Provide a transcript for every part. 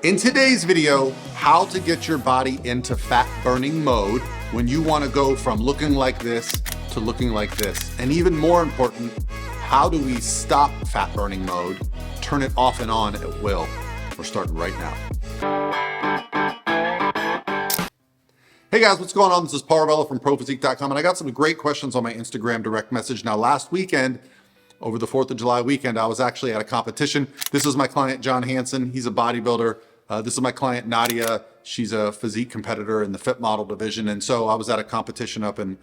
In today's video, how to get your body into fat burning mode when you want to go from looking like this to looking like this. And even more important, how do we stop fat burning mode, turn it off and on at will? We're starting right now. Hey guys, what's going on? This is Paul Ravella from ProPhysique.com, and I got some great questions on my Instagram direct message. Now, last weekend, over the 4th of July weekend, I was actually at a competition. This is my client, John Hansen. He's a bodybuilder. This is my client, Nadia. She's a physique competitor in the fit model division. And so I was at a competition up in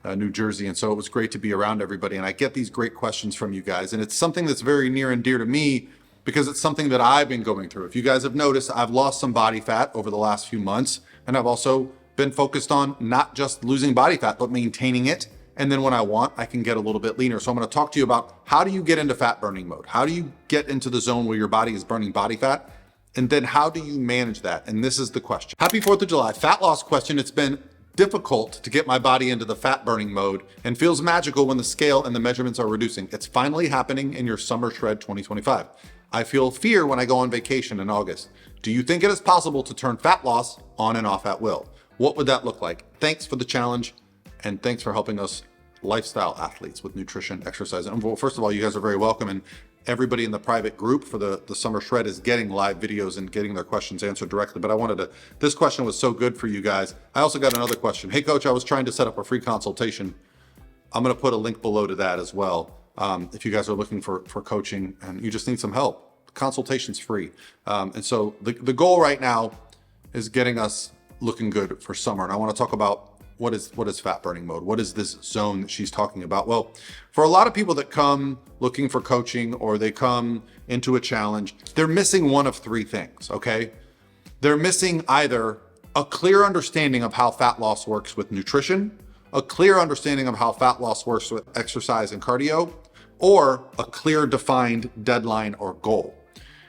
New Jersey. And so it was great to be around everybody. And I get these great questions from you guys. And it's something that's very near and dear to me because it's something that I've been going through. If you guys have noticed, I've lost some body fat over the last few months. And I've also been focused on not just losing body fat, but maintaining it. And then when I want, I can get a little bit leaner. So I'm going to talk to you about how do you get into fat burning mode? How do you get into the zone where your body is burning body fat? And then how do you manage that? And this is the question. Happy 4th of July. Fat loss question. It's been difficult to get my body into the fat burning mode and feels magical when the scale and the measurements are reducing. It's finally happening in your Summer Shred 2025. I feel fear when I go on vacation in August. Do you think it is possible to turn fat loss on and off at will? What would that look like? Thanks for the challenge. And thanks for helping us lifestyle athletes with nutrition, exercise. And well, first of all, you guys are very welcome. And everybody in the private group for the Summer Shred is getting live videos and getting their questions answered directly. But I wanted to, this question was so good for you guys. I also got another question. Hey coach, I was trying to set up a free consultation. I'm going to put a link below to that as well. If you guys are looking for coaching and you just need some help, consultation's free. And so the goal right now is getting us looking good for summer. And I want to talk about what is fat burning mode? What is this zone that she's talking about? Well, for a lot of people that come looking for coaching or they come into a challenge, they're missing one of three things, okay? They're missing either a clear understanding of how fat loss works with nutrition, a clear understanding of how fat loss works with exercise and cardio, or a clear defined deadline or goal.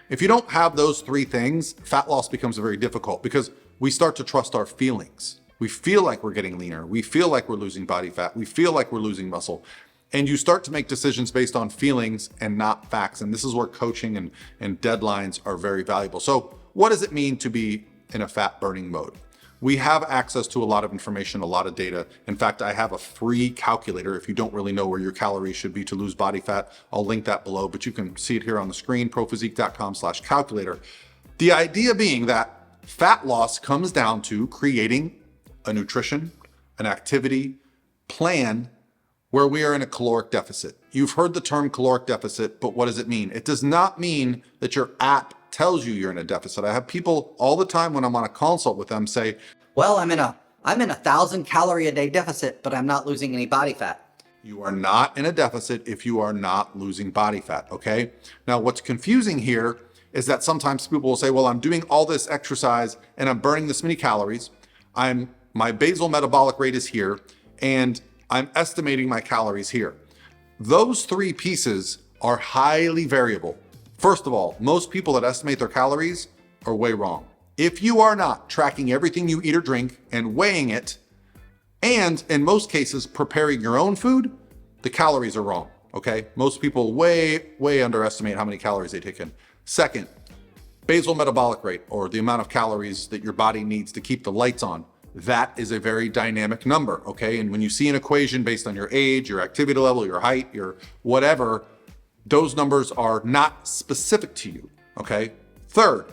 If you don't have those three things, fat loss becomes very difficult because we start to trust our feelings. We feel like we're getting leaner. We feel like we're losing body fat. We feel like we're losing muscle. And you start to make decisions based on feelings and not facts. And this is where coaching and deadlines are very valuable. So what does it mean to be in a fat burning mode? We have access to a lot of information, a lot of data. In fact, I have a free calculator. If you don't really know where your calories should be to lose body fat, I'll link that below, but you can see it here on the screen, prophysique.com/calculator. The idea being that fat loss comes down to creating a nutrition, an activity plan where we are in a caloric deficit. You've heard the term caloric deficit, but what does it mean? It does not mean that your app tells you you're in a deficit. I have people all the time when I'm on a consult with them say, well, I'm in a 1,000 calorie a day deficit, but I'm not losing any body fat. You are not in a deficit if you are not losing body fat, okay? Now, what's confusing here is that sometimes people will say, well, I'm doing all this exercise and I'm burning this many calories. My basal metabolic rate is here, and I'm estimating my calories here. Those three pieces are highly variable. First of all, most people that estimate their calories are way wrong. If you are not tracking everything you eat or drink and weighing it, and in most cases preparing your own food, the calories are wrong, okay? Most people way underestimate how many calories they take in. Second, basal metabolic rate, or the amount of calories that your body needs to keep the lights on. That is a very dynamic number, okay? And when you see an equation based on your age, your activity level, your height, your whatever, those numbers are not specific to you, okay? Third,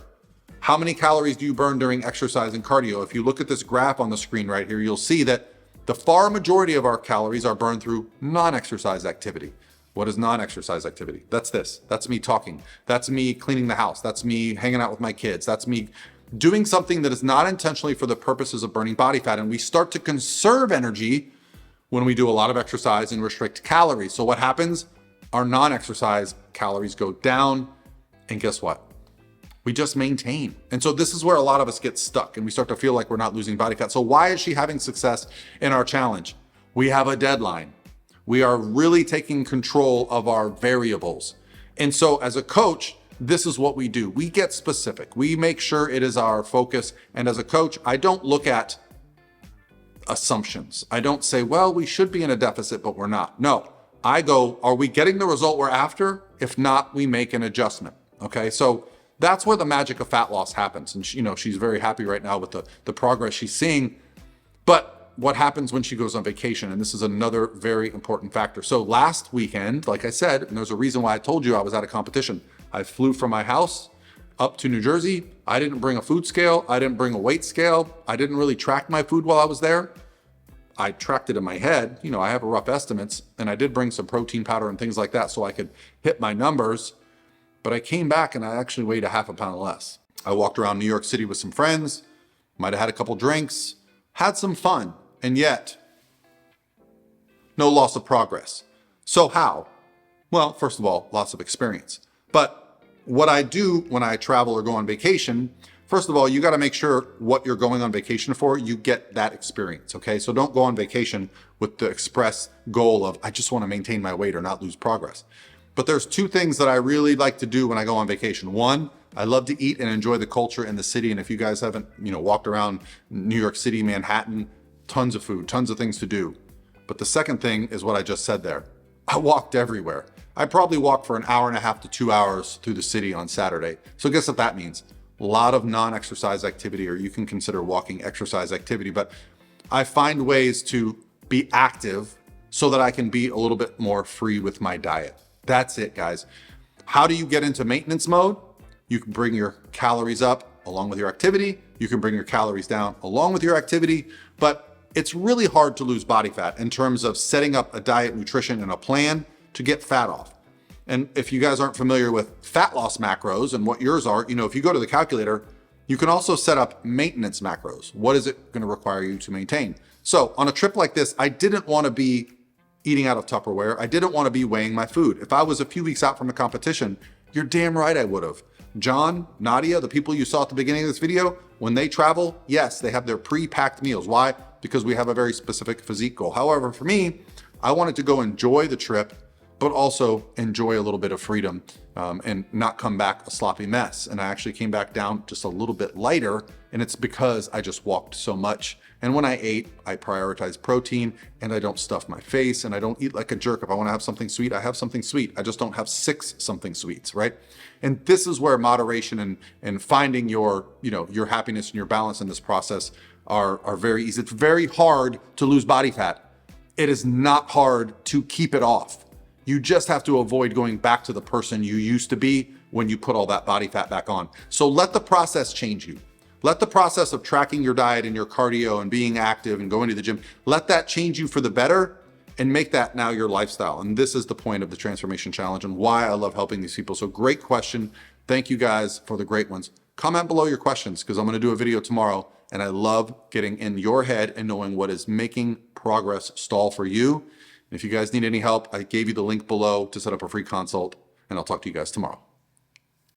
how many calories do you burn during exercise and cardio? If you look at this graph on the screen right here, you'll see that the far majority of our calories are burned through non-exercise activity. What is non-exercise activity? That's this. That's me talking. That's me cleaning the house. That's me hanging out with my kids. That's me doing something that is not intentionally for the purposes of burning body fat. And we start to conserve energy when we do a lot of exercise and restrict calories. So what happens? Our non-exercise calories go down. And guess what? We just maintain. And so this is where a lot of us get stuck and we start to feel like we're not losing body fat. So why is she having success in our challenge? We have a deadline. We are really taking control of our variables. And so as a coach, this is what we do. We get specific. We make sure it is our focus. And as a coach, I don't look at assumptions. I don't say, well, we should be in a deficit, but we're not. No, I go, are we getting the result we're after? If not, we make an adjustment. Okay. So That's where the magic of fat loss happens. And she's very happy right now with the progress she's seeing. But what happens when she goes on vacation? And this is another very important factor. So last weekend, like I said, and there's a reason why I told you I was at a competition. I flew from my house up to New Jersey. I didn't bring a food scale. I didn't bring a weight scale. I didn't really track my food while I was there. I tracked it in my head. I have a rough estimates, and I did bring some protein powder and things like that so I could hit my numbers. But I came back and I actually weighed a half a pound less. I walked around New York City with some friends, might have had a couple drinks, had some fun, and yet no loss of progress. So how? Well, first of all, lots of experience. But what I do when I travel or go on vacation, first of all, you got to make sure what you're going on vacation for, you get that experience, okay? So don't go on vacation with the express goal of, I just want to maintain my weight or not lose progress. But there's two things that I really like to do when I go on vacation. One, I love to eat and enjoy the culture in the city. And if you guys haven't, walked around New York City, Manhattan, tons of food, tons of things to do. But the second thing is what I just said there. I walked everywhere. I probably walked for an hour and a half to 2 hours through the city on Saturday. So guess what that means? A lot of non-exercise activity, or you can consider walking exercise activity. But I find ways to be active so that I can be a little bit more free with my diet. That's it, guys. How do you get into maintenance mode? You can bring your calories up along with your activity. You can bring your calories down along with your activity, but it's really hard to lose body fat in terms of setting up a diet, nutrition, and a plan to get fat off. And if you guys aren't familiar with fat loss macros and what yours are, if you go to the calculator, you can also set up maintenance macros. What is it going to require you to maintain? So on a trip like this, I didn't want to be eating out of Tupperware. I didn't want to be weighing my food. If I was a few weeks out from a competition, you're damn right I would have. John, Nadia, the people you saw at the beginning of this video, when they travel, yes, they have their pre-packed meals. Why? Because we have a very specific physique goal. However, for me, I wanted to go enjoy the trip, but also enjoy a little bit of freedom and not come back a sloppy mess. And I actually came back down just a little bit lighter, and it's because I just walked so much. And when I ate, I prioritize protein, and I don't stuff my face, and I don't eat like a jerk. If I want to have something sweet, I have something sweet. I just don't have 6 something sweets, right? And this is where moderation and finding your happiness and your balance in this process are very easy. It's very hard to lose body fat. It is not hard to keep it off. You just have to avoid going back to the person you used to be when you put all that body fat back on. So let the process change you. Let the process of tracking your diet and your cardio and being active and going to the gym, let that change you for the better and make that now your lifestyle. And this is the point of the Transformation Challenge and why I love helping these people. So great question. Thank you guys for the great ones. Comment below your questions because I'm going to do a video tomorrow, and I love getting in your head and knowing what is making progress stall for you. And if you guys need any help, I gave you the link below to set up a free consult, and I'll talk to you guys tomorrow.